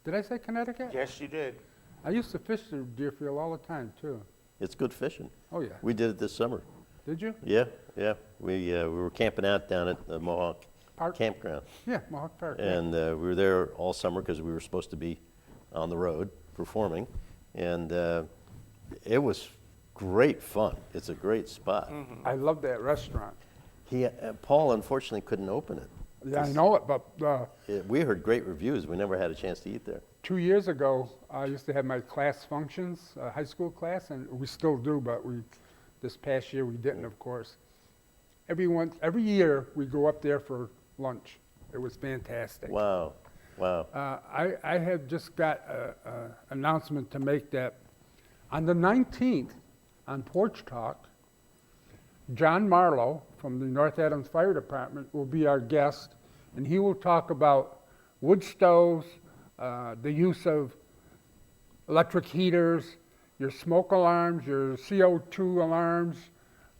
Did I say Connecticut? Yes, you did. I used to fish through Deerfield all the time, too. It's good fishing. Oh, yeah. We did it this summer. Did you? Yeah. We were camping out down at the Mohawk Park? Campground. Yeah, Mohawk Park. yeah. And we were there all summer because we were supposed to be on the road performing. And it was great fun. It's a great spot. I love that restaurant. Paul unfortunately couldn't open it. Yeah, I know it, but We heard great reviews. We never had a chance to eat there. 2 years ago, I used to have my class functions, high school class, and we still do, but this past year we didn't, of course. Every year we go up there for lunch. It was fantastic. Wow. I have just got an announcement to make that on the 19th, on Porch Talk, John Marlowe from the North Adams Fire Department will be our guest, and he will talk about wood stoves, the use of electric heaters, your smoke alarms, your CO2 alarms.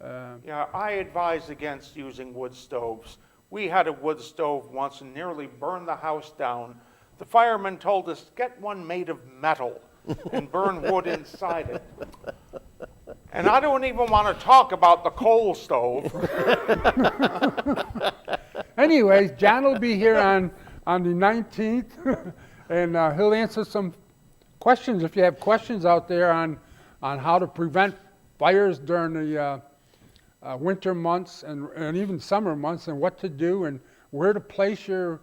Yeah, I advise against using wood stoves. We had a wood stove once and nearly burned the house down. The firemen told us, get one made of metal and burn wood inside it. And I don't even want to talk about the coal stove. Anyways, John will be here on the 19th, and he'll answer some questions. If you have questions out there on how to prevent fires during the winter months and even summer months, and what to do and where to place your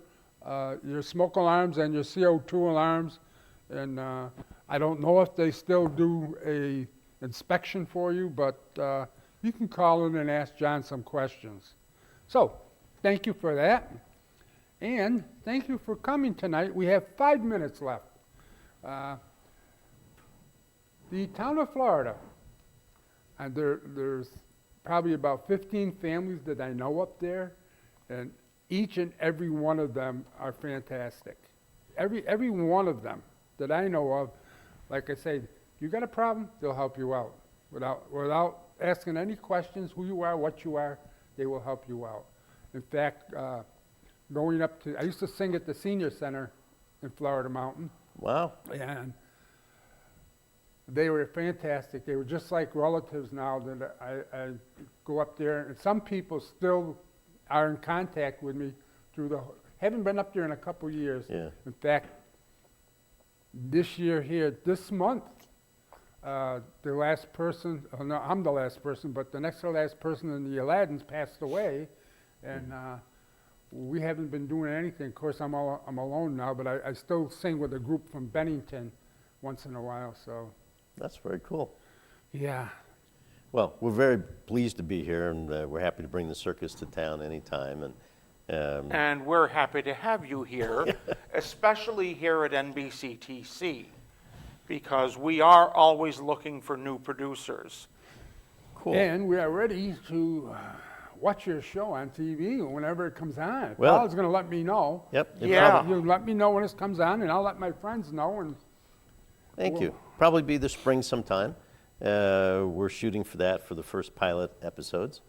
smoke alarms and your CO2 alarms. And I don't know if they still do a inspection for you, but you can call in and ask John some questions. So, thank you for that. And thank you for coming tonight. We have 5 minutes left. The town of Florida, and there's probably about 15 families that I know up there, and each and every one of them are fantastic. Every one of them that I know of, like I say, you got a problem, they'll help you out. Without asking any questions, who you are, what you are, they will help you out. In fact, going up to, I used to sing at the senior center in Florida Mountain. Wow. And they were fantastic. They were just like relatives now that I go up there, and some people still are in contact with me haven't been up there in a couple years. Yeah. In fact, this month, the last person, no, I'm the last person, but the next to last person in the Aladdins passed away, and we haven't been doing anything. Of course, I'm alone now, but I still sing with a group from Bennington once in a while, so, That's very cool. yeah. Well, we're very pleased to be here, and we're happy to bring the circus to town anytime. And we're happy to have you here, especially here at NBCTC, because we are always looking for new producers. Cool. And we are ready to watch your show on TV whenever it comes on. Well- Paul's going to let me know. Yep. Yeah. You let me know when it comes on, and I'll let my friends know. And Thank you. Probably be the spring sometime. We're shooting for that for the first pilot episodes.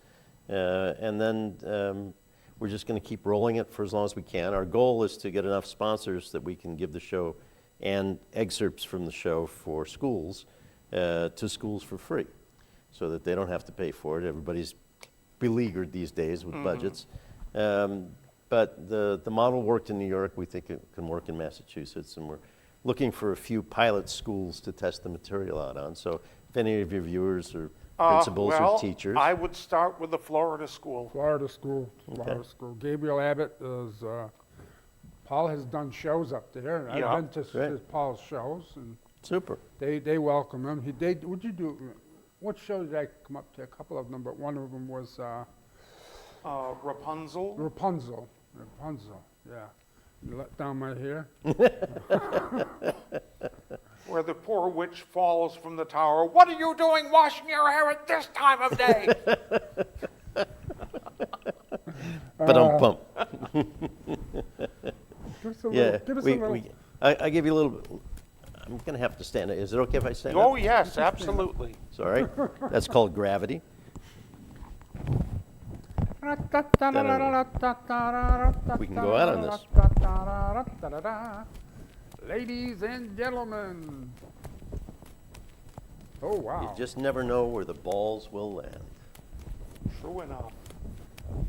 And then we're just going to keep rolling it for as long as we can. Our goal is to get enough sponsors that we can give the show and excerpts from the show for schools, to schools for free, so that they don't have to pay for it. Everybody's beleaguered these days with budgets. But the model worked in New York. We think it can work in Massachusetts, and we're looking for a few pilot schools to test the material out on. So if any of your viewers or principals Well, or teachers. I would start with the Florida school. Florida School. Gabriel Abbott is, Paul has done shows up there. And Yeah. I've been to Great. Paul's shows, and Super. they welcome him. What'd you do? What show did I come up to? A couple of them, but one of them was Rapunzel. Rapunzel, yeah. You let down my hair. Where the poor witch falls from the tower. What are you doing washing your hair at this time of day? But bump. Give us a Yeah. little, give us a little. I give you a little. I'm going to have to stand. Is it okay if I stand Oh, up? yes, absolutely. It's all right. That's called gravity. We can go out on this. Ladies and gentlemen. Oh, wow. You just never know where the balls will land. True enough.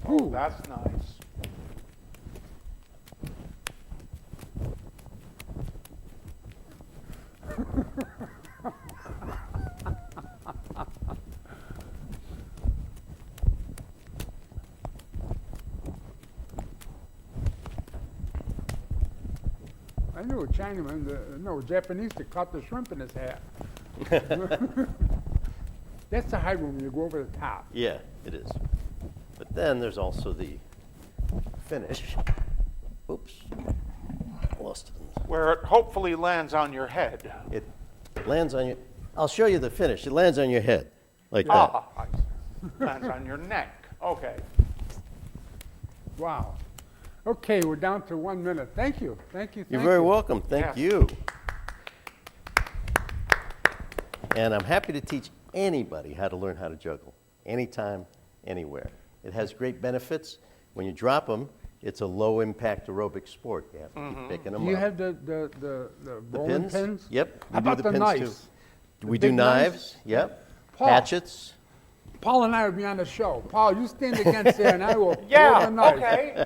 Oh, that's nice. I knew a Chinaman, a Japanese that caught the shrimp in his hat. That's the high room, you go over the top. Yeah, it is. But then there's also the finish. Oops. Lost it. Where it hopefully lands on your head. It lands on your. I'll show you the finish. It lands on your head, like that. Ah, I see. Lands on your neck. Okay. Wow. Okay, we're down to 1 minute. Thank you. You're very welcome. Thank Yeah. you. And I'm happy to teach anybody how to learn how to juggle, anytime, anywhere. It has great benefits. When you drop them, it's a low-impact aerobic sport. You have to keep picking them Do you up. have the The rolling pins? Yep. How We do about the the pins knives? too. We The do big knives. knives? Yep. Paul. Hatchets. Paul and I will be on the show. Paul, you stand against there and I will throw the Yeah, knife. okay.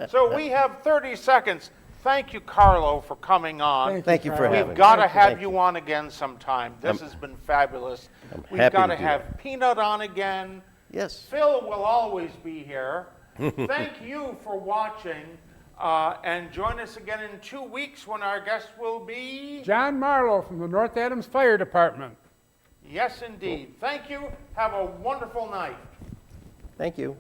So we have 30 seconds. Thank you, Carlo, for coming on. Thank you for Carl. having me. We've got to Thank have you. you on again sometime. This has been fabulous. We've happy got to to do have that. Peanut on again. Yes. Phil will always be here. Thank you for watching. And join us again in 2 weeks when our guest will be... John Marlowe from the North Adams Fire Department. Yes, indeed. Thank you. Have a wonderful night. Thank you.